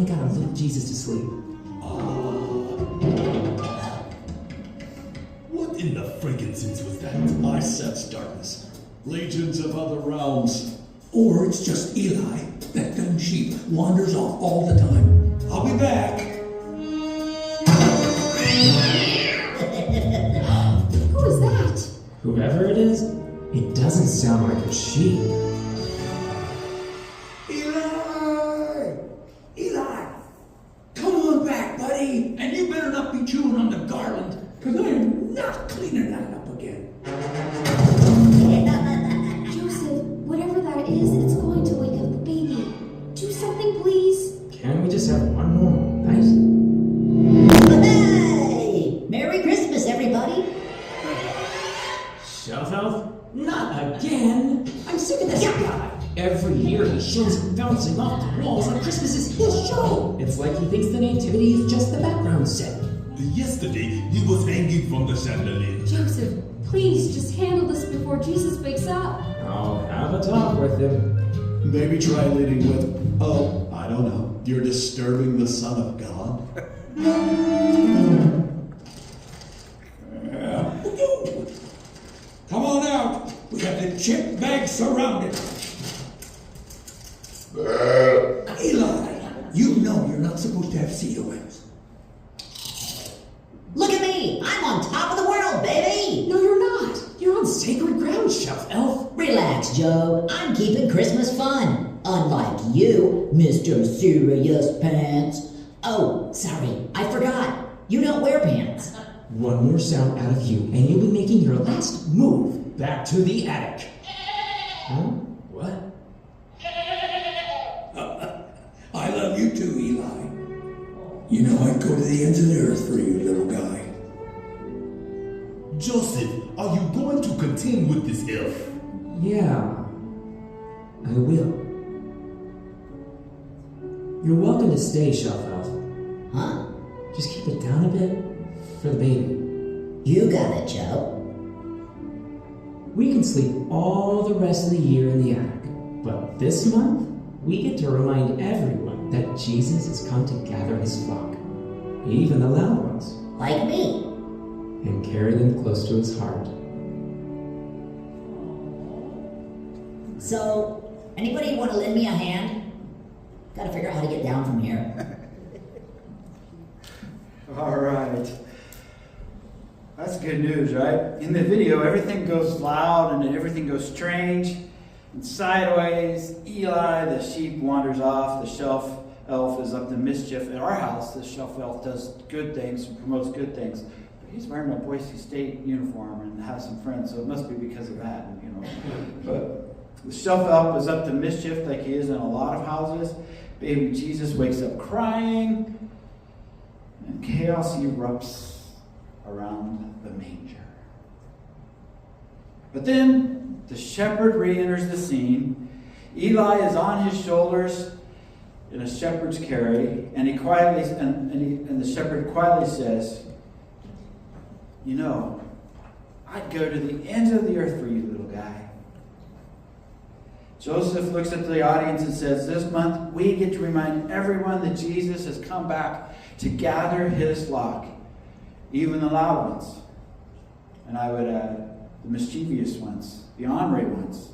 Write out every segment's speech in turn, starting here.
finally got our little Jesus to sleep. What in the frankincense was that? I sense darkness. Legions of other realms. Or it's just Eli, that dumb sheep, wanders off all the time. I'll be back. Who is that? Whoever it is, it doesn't sound like a sheep. Eli! Eli! Come on back, buddy! And you better not be chewing on the garland, because I am not cleaning that up again. Joseph, whatever that is, it's going to wake up the baby. Do something, please. Can't we just have one more night? Hey! Merry Christmas, everybody! Shelf elf? Not again! I'm sick of this guy! Every year he shows him bouncing off the walls and Christmas is his show! It's like he thinks the Nativity is just the background set. Yesterday, he was hanging from the chandelier. Joseph, please just handle this before Jesus wakes up. I'll have a talk with him. Maybe try leading with, oh, I don't know. You're disturbing the Son of God. Come on out! We got the chip bag surrounded. Eli, you know you're not supposed to have COS. Look at me! I'm on top of the world, baby! No, you're not! You're on sacred ground, Shelf Elf! Relax, Joe. I'm keeping Christmas fun. Unlike you, Mr. Serious Pants. Oh, sorry, I forgot. You don't wear pants. One more sound out of you, and you'll be making your last move back to the attic. Huh? What? I love you too, Eli. You know I'd go to the ends of the earth for you, little guy. Joseph, are you going to contend with this elf? Yeah, I will. You're welcome to stay, Shelf Elf. Huh? Just keep it down a bit for the baby. You got it, Joe. We can sleep all the rest of the year in the attic, but this month, we get to remind everyone that Jesus has come to gather his flock, even the loud ones, Like me. and carry them close to his heart. So, anybody want to lend me a hand? Gotta figure out how to get down from here. All right. That's good news, right? In the video, everything goes loud and then everything goes strange and sideways. Eli, the sheep, wanders off. The shelf elf is up to mischief. At our house, the shelf elf does good things and promotes good things. But he's wearing a Boise State uniform and has some friends, so it must be because of that, you know. But the shelf elf is up to mischief like he is in a lot of houses. Baby Jesus wakes up crying, and chaos erupts around the manger. But then the shepherd re-enters the scene. Eli is on his shoulders in a shepherd's carry, and he quietly and the shepherd quietly says, "You know, I'd go to the ends of the earth for you, little guy." Joseph looks at the audience and says, "This month we get to remind everyone that Jesus has come back to gather his flock, even the loud ones." And I would add, the mischievous ones, the ornery ones,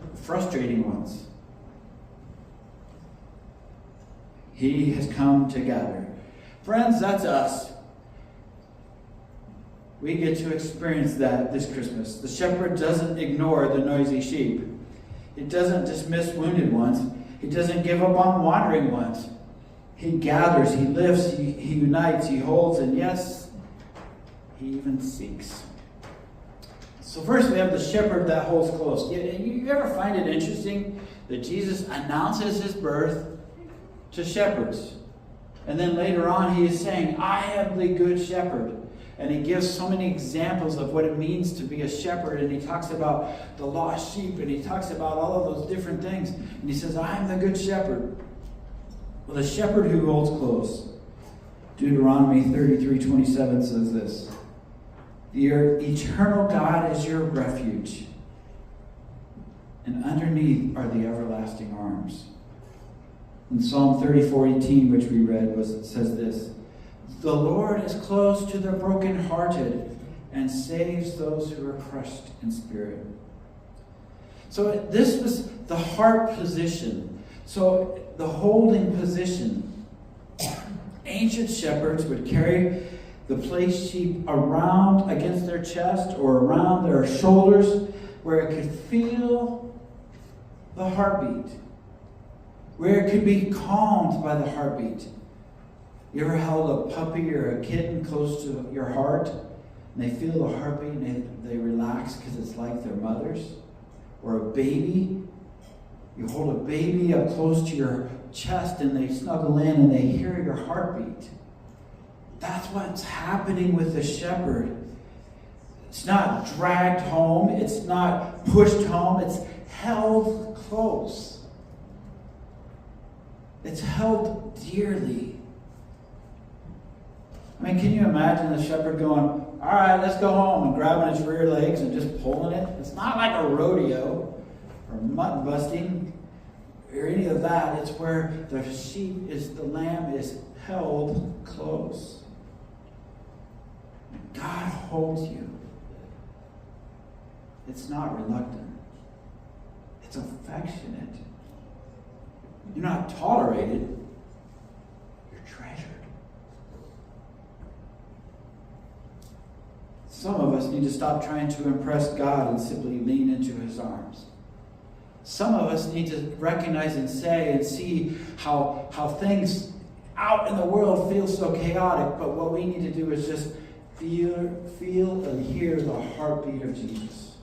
the frustrating ones. He has come to gather. Friends, that's us. We get to experience that this Christmas. The shepherd doesn't ignore the noisy sheep. He doesn't dismiss wounded ones. He doesn't give up on wandering ones. He gathers, he lifts, he unites, he holds, and yes, he even seeks. So first we have the shepherd that holds close. You ever find it interesting that Jesus announces his birth to shepherds? And then later on he is saying, "I am the good shepherd." And he gives so many examples of what it means to be a shepherd. And he talks about the lost sheep. And he talks about all of those different things. And he says, "I'm the good shepherd." Well, the shepherd who holds close. Deuteronomy 33:27 says this: "The eternal God is your refuge, and underneath are the everlasting arms." In Psalm 34:18, which we read, it says this: "The Lord is close to the brokenhearted and saves those who are crushed in spirit." So this was the heart position. So the holding position. Ancient shepherds would carry the placed sheep around against their chest or around their shoulders, where it could feel the heartbeat, where it could be calmed by the heartbeat. You ever held a puppy or a kitten close to your heart, and they feel the heartbeat and they relax because it's like their mother's? Or a baby, you hold a baby up close to your chest and they snuggle in and they hear your heartbeat. That's what's happening with the shepherd. It's not dragged home, it's not pushed home, it's held close. It's held dearly. I mean, can you imagine the shepherd going, "All right, let's go home," and grabbing its rear legs and just pulling it? It's not like a rodeo or mutton busting or any of that. It's where the lamb is held close. God holds you. It's not reluctant. It's affectionate. You're not tolerated. You're treasured. Some of us need to stop trying to impress God and simply lean into his arms. Some of us need to recognize and say and see how things out in the world feel so chaotic, but what we need to do is just feel and hear the heartbeat of Jesus.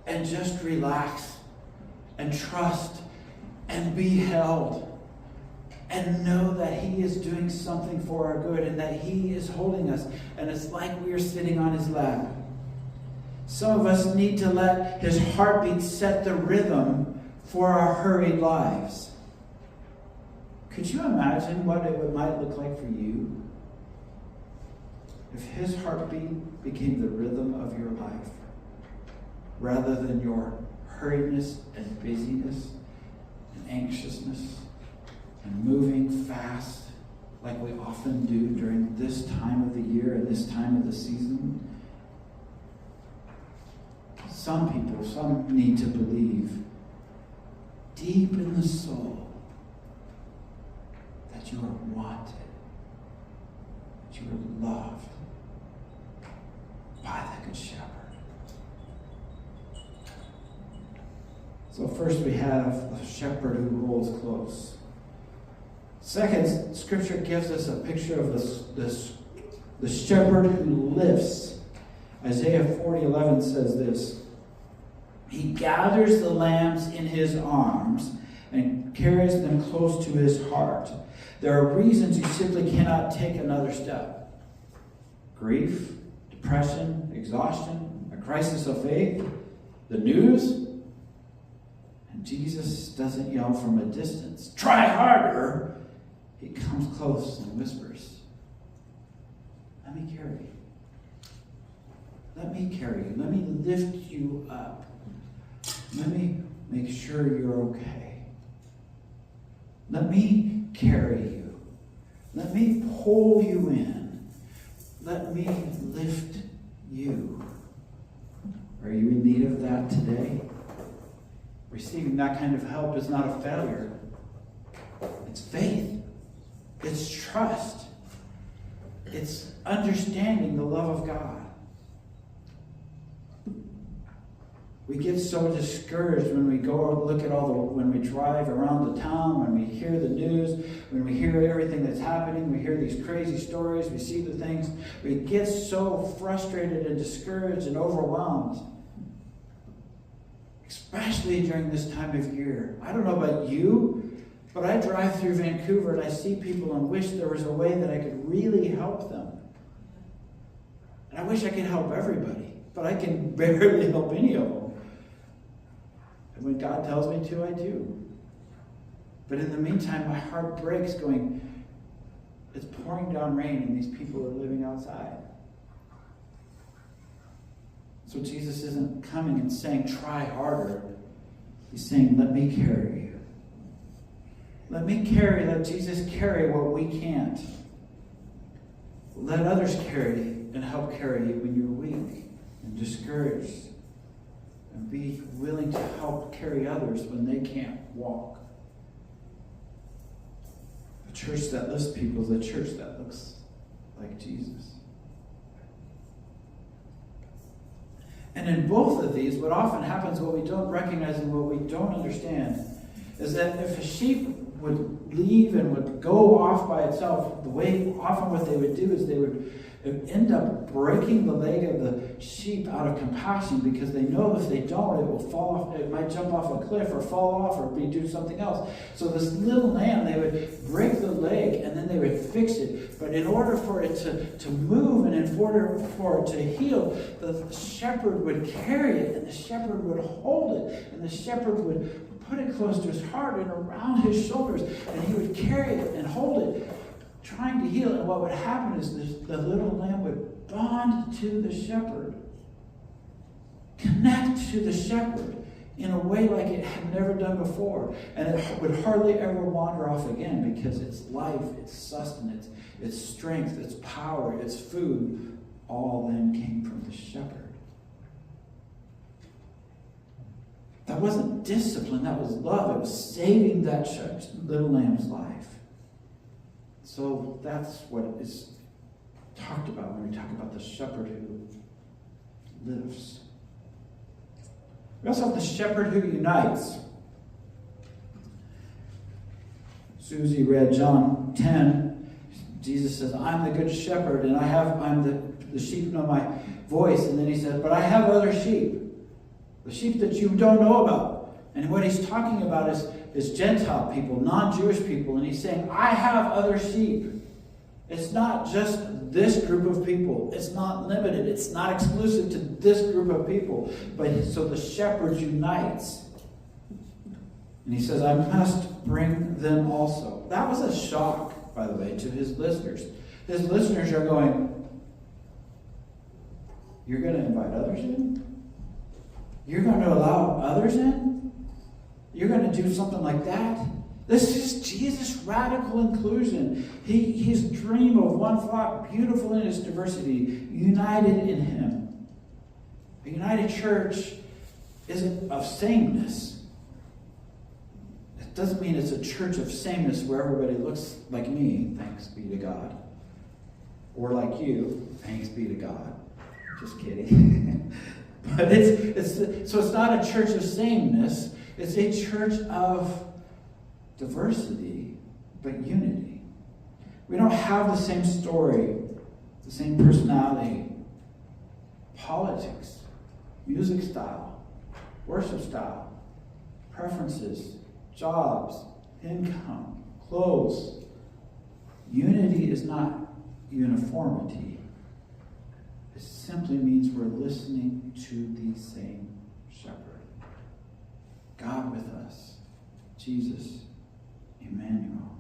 And just relax and trust and be held. And know that he is doing something for our good and that he is holding us. And it's like we are sitting on his lap. Some of us need to let his heartbeat set the rhythm for our hurried lives. Could you imagine what it might look like for you if his heartbeat became the rhythm of your life rather than your hurriedness and busyness and anxiousness and moving fast like we often do during this time of the year and this time of the season? Some need to believe deep in the soul that you are wanted, that you are loved by the Good Shepherd. So first we have a shepherd who holds close. Second, Scripture gives us a picture of the shepherd who lifts. Isaiah 40:11 says this: "He gathers the lambs in his arms and carries them close to his heart." There are reasons you simply cannot take another step. Grief, depression, exhaustion, a crisis of faith, the news. And Jesus doesn't yell from a distance, "Try harder." He comes close and whispers, "Let me carry you. Let me carry you. Let me lift you up. Let me make sure you're okay. Let me carry you. Let me pull you in. Let me lift you." Are you in need of that today? Receiving that kind of help is not a failure. It's faith. It's trust. It's understanding the love of God. We get so discouraged when we go look at when we drive around the town, when we hear the news, when we hear everything that's happening, we hear these crazy stories, we see the things. We get so frustrated and discouraged and overwhelmed. Especially during this time of year. I don't know about you, but I drive through Vancouver and I see people and wish there was a way that I could really help them. And I wish I could help everybody, but I can barely help any of them. And when God tells me to, I do. But in the meantime, my heart breaks going, it's pouring down rain and these people are living outside. So Jesus isn't coming and saying, "Try harder." He's saying, "Let me carry you." Let Jesus carry what we can't. Let others carry and help carry you when you're weak and discouraged. And be willing to help carry others when they can't walk. A church that lifts people is a church that looks like Jesus. And in both of these, what often happens, what we don't recognize and what we don't understand, is that if a sheep would leave and would go off by itself, often what they would do is they would end up breaking the leg of the sheep out of compassion, because they know if they don't, it will fall off. It might jump off a cliff or fall off or do something else. So this little lamb, they would break the leg and then they would fix it. But in order for it to move and in order for it to heal, the shepherd would carry it, and the shepherd would hold it, and the shepherd would put it close to his heart and around his shoulders, and he would carry it and hold it, trying to heal. And what would happen is the little lamb would bond to the shepherd, connect to the shepherd in a way like it had never done before. And it would hardly ever wander off again, because its life, its sustenance, its strength, its power, its food, all then came from the shepherd. That wasn't discipline, that was love. It was saving that little lamb's life. So that's what is talked about when we talk about the shepherd who lives. We also have the shepherd who unites. Susie read John 10. Jesus says, I'm the good shepherd, and I'm the sheep know my voice. And then he says, but I have other sheep, the sheep that you don't know about. And what he's talking about is Gentile people, non-Jewish people. And he's saying, I have other sheep. It's not just this group of people. It's not limited. It's not exclusive to this group of people. But so the shepherd unites. And he says, I must bring them also. That was a shock, by the way, to his listeners. His listeners are going, you're going to invite others in? You're going to allow others in? You're going to do something like that? This is Jesus' radical inclusion. His dream of one flock, beautiful in its diversity, united in him. A united church isn't of sameness. It doesn't mean it's a church of sameness where everybody looks like me, thanks be to God. Or like you, thanks be to God. Just kidding. But it's not a church of sameness. It's a church of diversity, but unity. We don't have the same story, the same personality, politics, music style, worship style, preferences, jobs, income, clothes. Unity is not uniformity. It simply means we're listening to the same shepherd. God with us. Jesus, Emmanuel.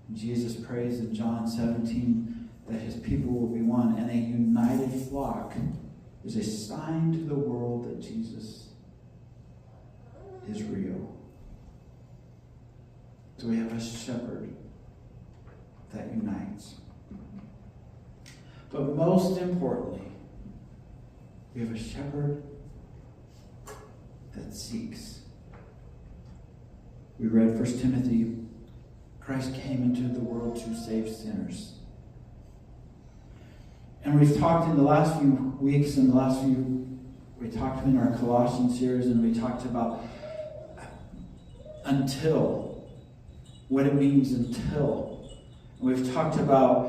And Jesus prays in John 17 that his people will be one, and a united flock is a sign to the world that Jesus is real. So we have a shepherd that unites. But most importantly, we have a shepherd that seeks. We read 1 Timothy, Christ came into the world to save sinners. And we've talked in the last few weeks and we talked in our Colossians series, and we talked about until, what it means until. And we've talked about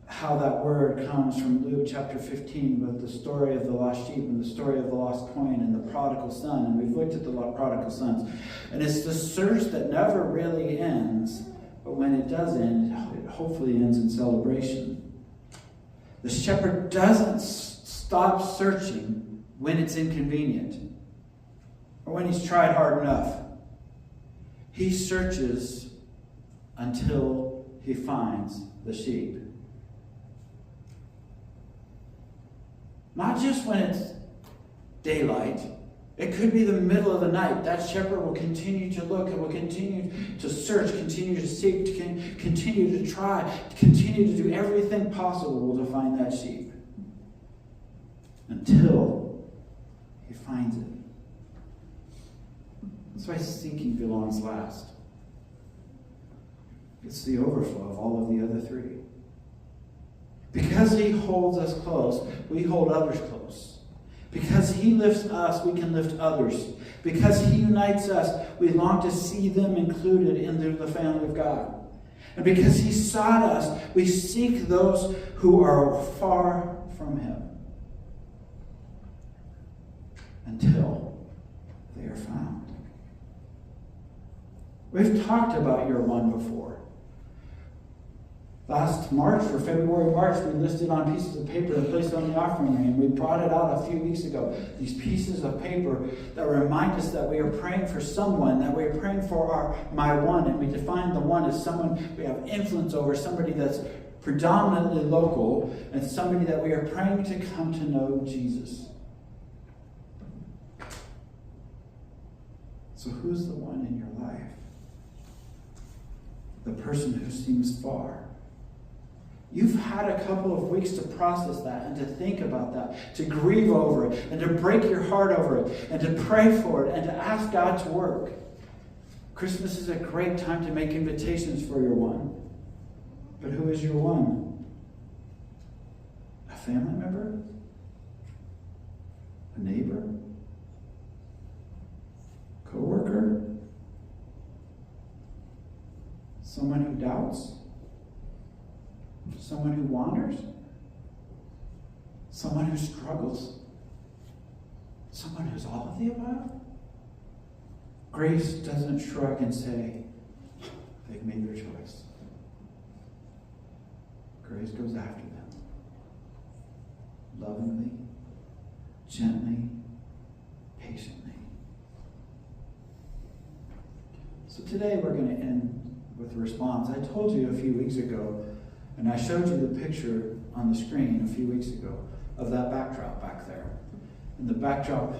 how that word comes from Luke chapter 15 with the story of the lost sheep and the story of the lost coin and the prodigal son. And we've looked at the prodigal sons. And it's the search that never really ends, but when it does end, it hopefully ends in celebration. The shepherd doesn't stop searching when it's inconvenient or when he's tried hard enough. He searches until he finds the sheep. Not just when it's daylight, It could be the middle of the night. That shepherd will continue to look and will continue to search, continue to seek, continue to try, continue to do everything possible to find that sheep until he finds it. That's why seeking belongs last. It's the overflow of all of the other three. Because he holds us close, we hold others close. Because he lifts us, we can lift others. Because he unites us, we long to see them included in the family of God. And because he sought us, we seek those who are far from him until they are found. We've talked about your one before. Last March, for February, March, we listed on pieces of paper and placed on the offering ring. We brought it out a few weeks ago. These pieces of paper that remind us that we are praying for someone, that we are praying for my one, and we define the one as someone we have influence over, somebody that's predominantly local, and somebody that we are praying to come to know Jesus. So who's the one in your life? The person who seems far. You've had a couple of weeks to process that and to think about that, to grieve over it, and to break your heart over it, and to pray for it, and to ask God to work. Christmas is a great time to make invitations for your one. But who is your one? A family member? A neighbor? Co-worker? Someone who doubts? Someone who wanders? Someone who struggles? Someone who's all of the above? Grace doesn't shrug and say, they've made their choice. Grace goes after them. Lovingly, gently, patiently. So today we're going to end with a response. I told you a few weeks ago, and I showed you the picture on the screen a few weeks ago of that backdrop back there. And the backdrop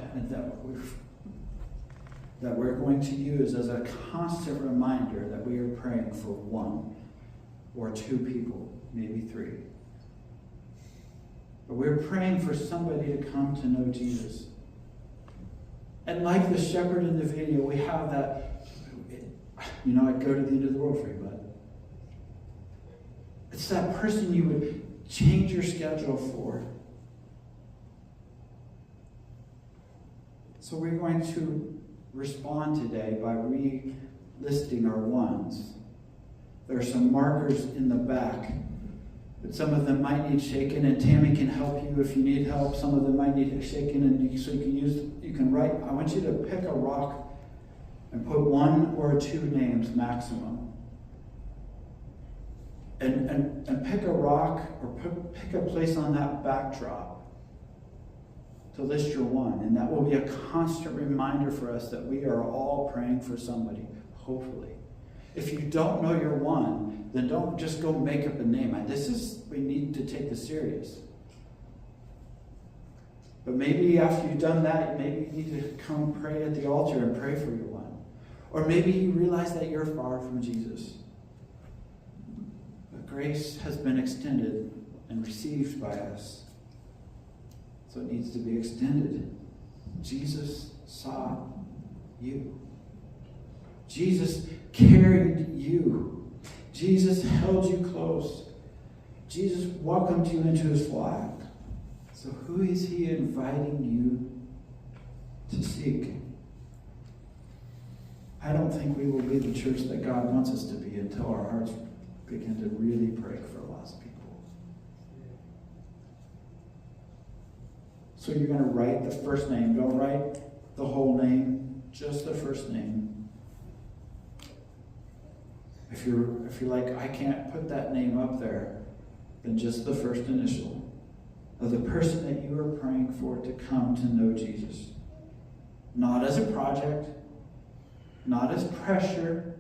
that we're going to use as a constant reminder that we are praying for one or two people, maybe three. But we're praying for somebody to come to know Jesus. And like the shepherd in the video, we have that, I'd go to the end of the world for you, bud. It's that person you would change your schedule for. So we're going to respond today by relisting our ones. There are some markers in the back, but some of them might need shaken, and Tammy can help you if you need help. Some of them might need shaken, and so you can write. I want you to pick a rock and put one or two names maximum. And pick a rock or pick a place on that backdrop to list your one. And that will be a constant reminder for us that we are all praying for somebody, hopefully. If you don't know your one, then don't just go make up a name. We need to take this serious. But maybe after you've done that, maybe you need to come pray at the altar and pray for your one. Or maybe you realize that you're far from Jesus. Grace has been extended and received by us. So it needs to be extended. Jesus saw you. Jesus carried you. Jesus held you close. Jesus welcomed you into his flock. So who is he inviting you to seek? I don't think we will be the church that God wants us to be until our hearts begin to really pray for lost people. So you're going to write the first name. Don't write the whole name, just the first name. If you're like, I can't put that name up there, then just the first initial of the person that you are praying for to come to know Jesus. Not as a project, not as pressure,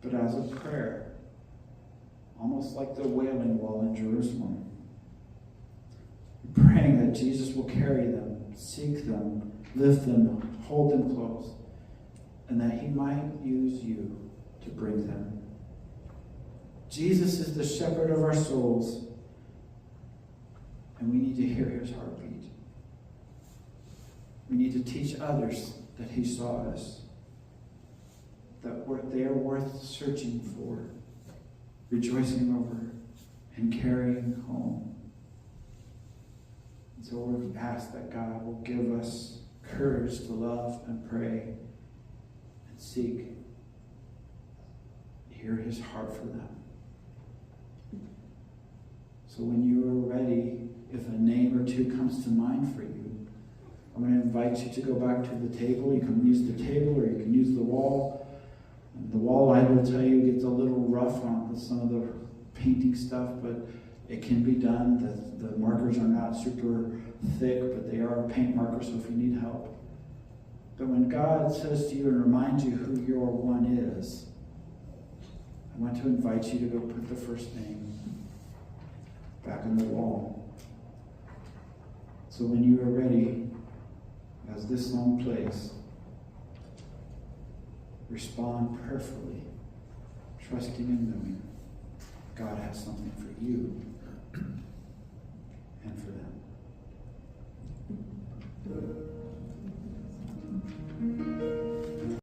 but as a prayer. Almost like the Wailing Wall in Jerusalem. Praying that Jesus will carry them, seek them, lift them, hold them close, and that he might use you to bring them. Jesus is the shepherd of our souls, and we need to hear his heartbeat. We need to teach others that he saw us, that they are worth searching for, rejoicing over, and carrying home. And so we ask that God will give us courage to love and pray and seek, hear his heart for them. So when you are ready, if a name or two comes to mind for you, I'm going to invite you to go back to the table. You can use the table or you can use the wall. And the wall, I will tell you, gets a little rough on some of the painting stuff, but it can be done. The markers are not super thick, but they are paint markers, so if you need help. But when God says to you and reminds you who your one is, I want to invite you to go put the first name back on the wall. So when you are ready, as this song plays, respond prayerfully, trusting and knowing God has something for you.